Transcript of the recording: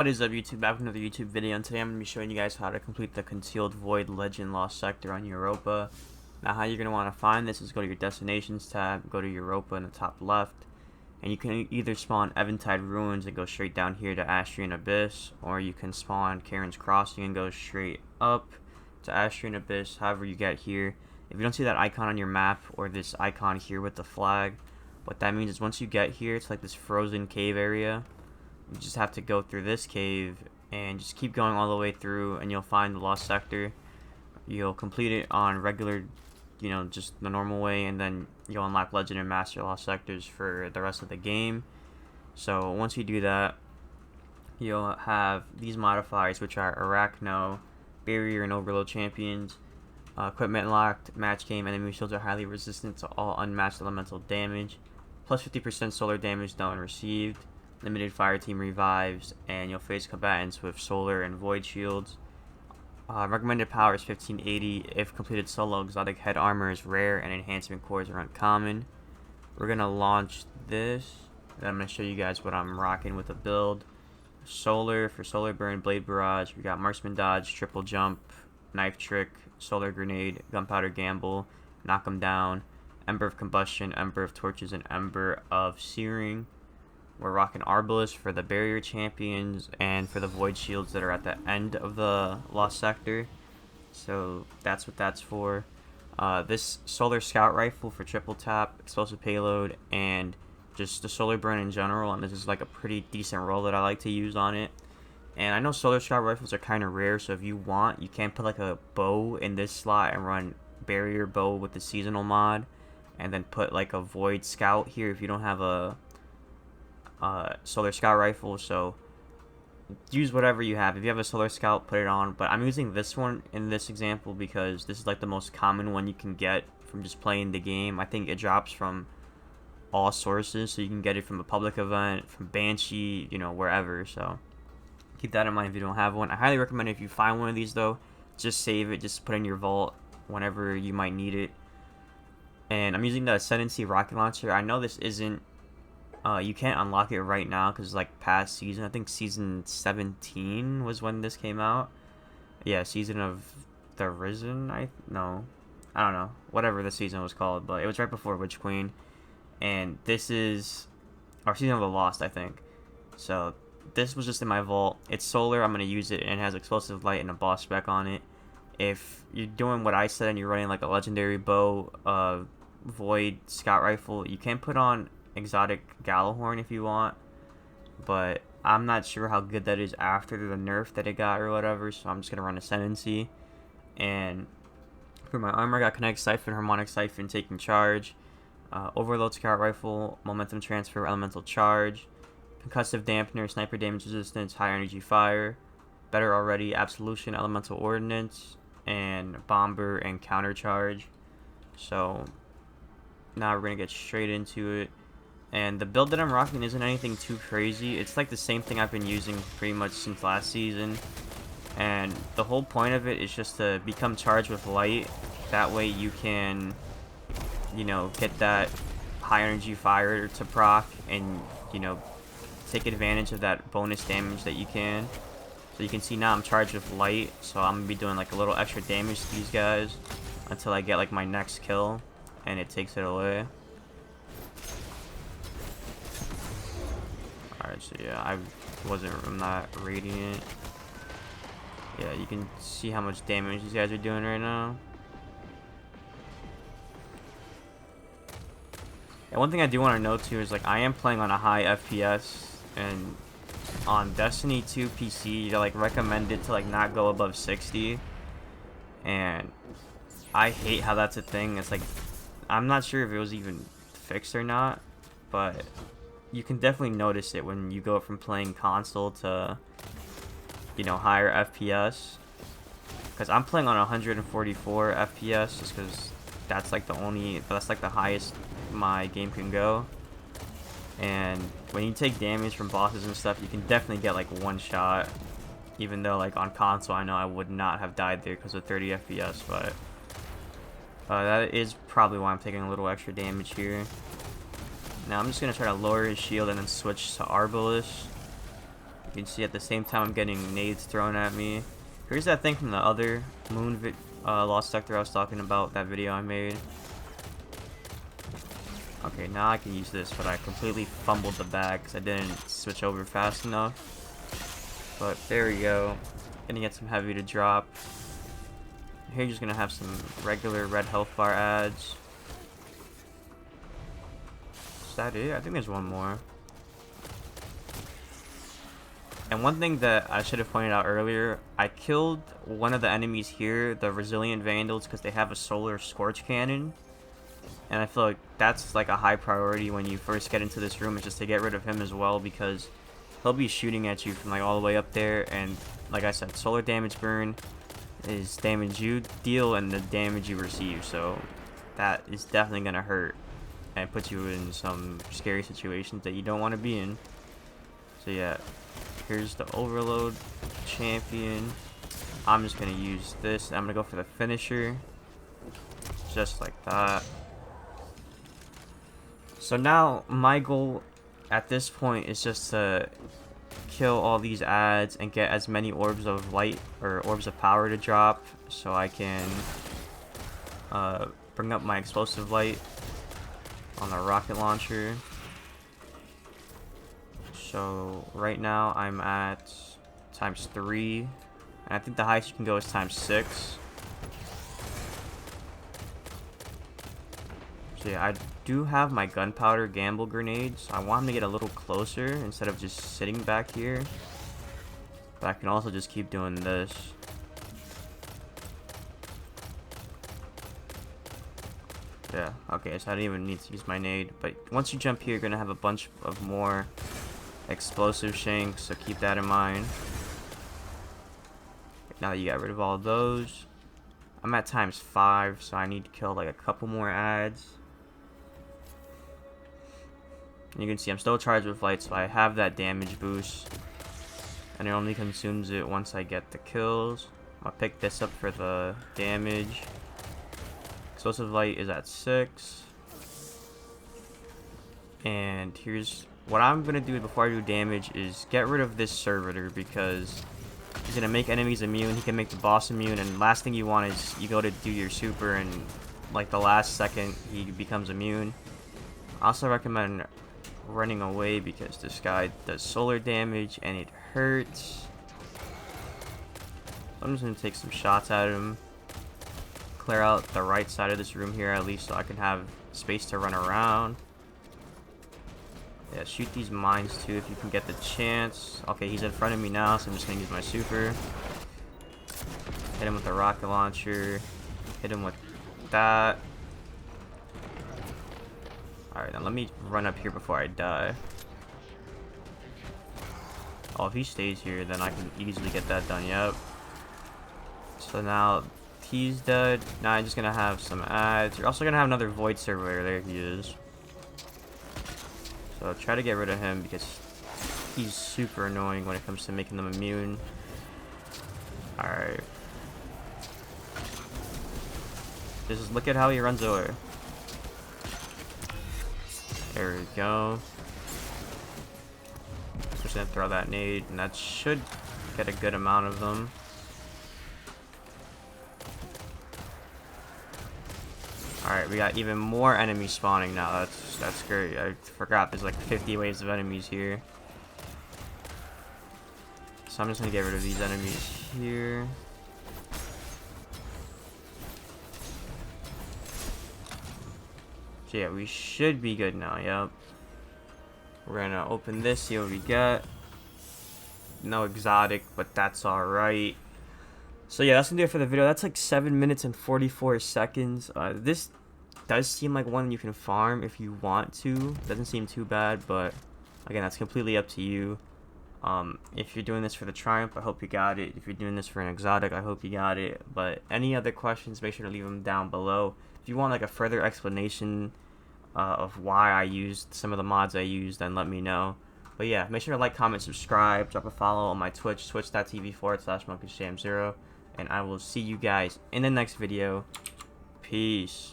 What is up, YouTube? Back with another YouTube video, and today I'm going to be showing you guys how to complete the Concealed Void Legend Lost Sector on Europa. Now, how you're going to want to find this is go to your Destinations tab, go to Europa in the top left, and you can either spawn Eventide Ruins and go straight down here to Astrian Abyss, or you can spawn Karen's Crossing and go straight up to Astrian Abyss, however you get here. If you don't see that icon on your map, or this icon here with the flag, what that means is once you get here, it's like this frozen cave area. You just have to go through this cave and just keep going all the way through, and you'll find the lost sector. You'll complete it on regular, just the normal way, and then you'll unlock legend and master lost sectors for the rest of the game. So once you do that, you'll have these modifiers, which are Arachno, Barrier, and Overload champions. Equipment locked, match game, enemy shields are highly resistant to all unmatched elemental damage. Plus 50% solar damage done and received. Limited fire team revives, and you'll face combatants with solar and void shields. Recommended power is 1580. If completed solo, exotic head armor is rare and enhancement cores are uncommon. We're gonna launch this, and I'm gonna show you guys what I'm rocking with the build. Solar for solar burn, blade barrage. We got marksman dodge, triple jump, knife trick, solar grenade, gunpowder gamble, knock 'em down, ember of combustion, ember of torches, and ember of searing. We're rocking Arbalest for the barrier champions and for the void shields that are at the end of the lost sector. So that's what that's for. This solar scout rifle for triple tap, explosive payload, and just the solar burn in general. And this is like a pretty decent roll that I like to use on it. And I know solar scout rifles are kind of rare, so if you want, you can put like a bow in this slot and run barrier bow with the seasonal mod, and then put like a void scout here if you don't have a solar scout rifle. So use whatever you have. If you have a solar scout, put it on, but I'm using this one in this example because this is like the most common one you can get from just playing the game. I think it drops from all sources, so you can get it from a public event, from Banshee, wherever. So keep that in mind if you don't have one. I highly recommend if you find one of these though, just save it, just put it in your vault whenever you might need it. And I'm using the Ascendancy rocket launcher. I know this isn't you can't unlock it right now because like past season, I think season 17 was when this came out. Yeah, season of the Risen. I don't know, whatever the season was called, but it was right before Witch Queen, and this is our season of the Lost, I think. So this was just in my vault. It's solar. I'm gonna use it, and it has explosive light and a boss spec on it. If you're doing what I said and you're running like a legendary bow, void scout rifle, you can put on exotic Gallahorn if you want, but I'm not sure how good that is after the nerf that it got or whatever, so I'm just gonna run Ascendancy. And for my armor, I got Kinetic Siphon, Harmonic Siphon, Taking Charge, Overload Scout Rifle, Momentum Transfer, Elemental Charge, Concussive Dampener, Sniper Damage Resistance, High Energy Fire, Better Already, Absolution, Elemental Ordnance, and Bomber and Counter Charge. So now we're gonna get straight into it. And the build that I'm rocking isn't anything too crazy. It's like the same thing I've been using pretty much since last season. And the whole point of it is just to become charged with light. That way you can, get that high energy fire to proc and, take advantage of that bonus damage that you can. So you can see now I'm charged with light. So I'm going to be doing like a little extra damage to these guys until I get like my next kill and it takes it away. Alright, so yeah, I'm not radiant. Yeah, you can see how much damage these guys are doing right now. And one thing I do want to note too is like I am playing on a high FPS, and on Destiny 2 PC, they're like recommended to like not go above 60. And I hate how that's a thing. It's like, I'm not sure if it was even fixed or not, but you can definitely notice it when you go from playing console to, higher FPS. Because I'm playing on 144 FPS just because that's like the highest my game can go. And when you take damage from bosses and stuff, you can definitely get like one shot. Even though like on console, I know I would not have died there because of 30 FPS, but that is probably why I'm taking a little extra damage here. Now I'm just going to try to lower his shield and then switch to Arbalest. You can see at the same time I'm getting nades thrown at me. Here's that thing from the other moon lost sector I was talking about, that video I made. Okay, now I can use this, but I completely fumbled the bag because I didn't switch over fast enough. But there we go. Gonna get some heavy to drop. Here you're just gonna have some regular red health bar ads. Is that it? I think there's one more. And one thing that I should have pointed out earlier, I killed one of the enemies here, the Resilient Vandals, because they have a solar scorch cannon. And I feel like that's like a high priority when you first get into this room, is just to get rid of him as well, because he'll be shooting at you from like all the way up there. And like I said, solar damage burn is damage you deal and the damage you receive, so that is definitely gonna hurt and put you in some scary situations that you don't want to be in. So yeah, here's the overload champion. I'm just gonna use this. I'm gonna go for the finisher, just like that. So now my goal at this point is just to kill all these ads and get as many orbs of light or orbs of power to drop, so I can bring up my explosive light on the rocket launcher. So right now I'm at ×3, and I think the highest you can go is ×6. So yeah, I do have my gunpowder gamble grenades. I want him to get a little closer instead of just sitting back here. But I can also just keep doing this. Yeah, okay, so I don't even need to use my nade. But once you jump here, you're going to have a bunch of more explosive shanks, so keep that in mind. Now that you got rid of all of those, I'm at ×5, so I need to kill like a couple more ads. And you can see I'm still charged with light, so I have that damage boost. And it only consumes it once I get the kills. I'll pick this up for the damage. Explosive light is at 6. And here's what I'm going to do before I do damage is get rid of this servitor, because he's going to make enemies immune. He can make the boss immune. And last thing you want is you go to do your super and like the last second he becomes immune. I also recommend running away because this guy does solar damage and it hurts. So I'm just going to take some shots at him. Clear out the right side of this room here at least so I can have space to run around. Yeah, shoot these mines too if you can get the chance. Okay, he's in front of me now, so I'm just going to use my super. Hit him with the rocket launcher. Hit him with that. Alright, now let me run up here before I die. Oh, if he stays here, then I can easily get that done, yep. So now he's dead. Now I'm just gonna have some ads. You're also gonna have another void servitor. There he is. So try to get rid of him because he's super annoying when it comes to making them immune. Alright. Just look at how he runs over. There we go. Just gonna throw that nade, and that should get a good amount of them. Alright, we got even more enemies spawning now. That's great. I forgot there's like 50 waves of enemies here. So I'm just gonna get rid of these enemies here. So yeah, we should be good now, yep. We're gonna open this, see what we get. No exotic, but that's alright. So yeah, that's gonna do it for the video. That's like 7 minutes and 44 seconds. This does seem like one you can farm if you want to. Doesn't seem too bad, but again, that's completely up to you. If you're doing this for the Triumph, I hope you got it. If you're doing this for an exotic, I hope you got it. But any other questions, make sure to leave them down below. If you want like a further explanation of why I used some of the mods I used, then let me know. But yeah, make sure to like, comment, subscribe, drop a follow on my Twitch, twitch.tv/monkeysjam0. And I will see you guys in the next video. Peace.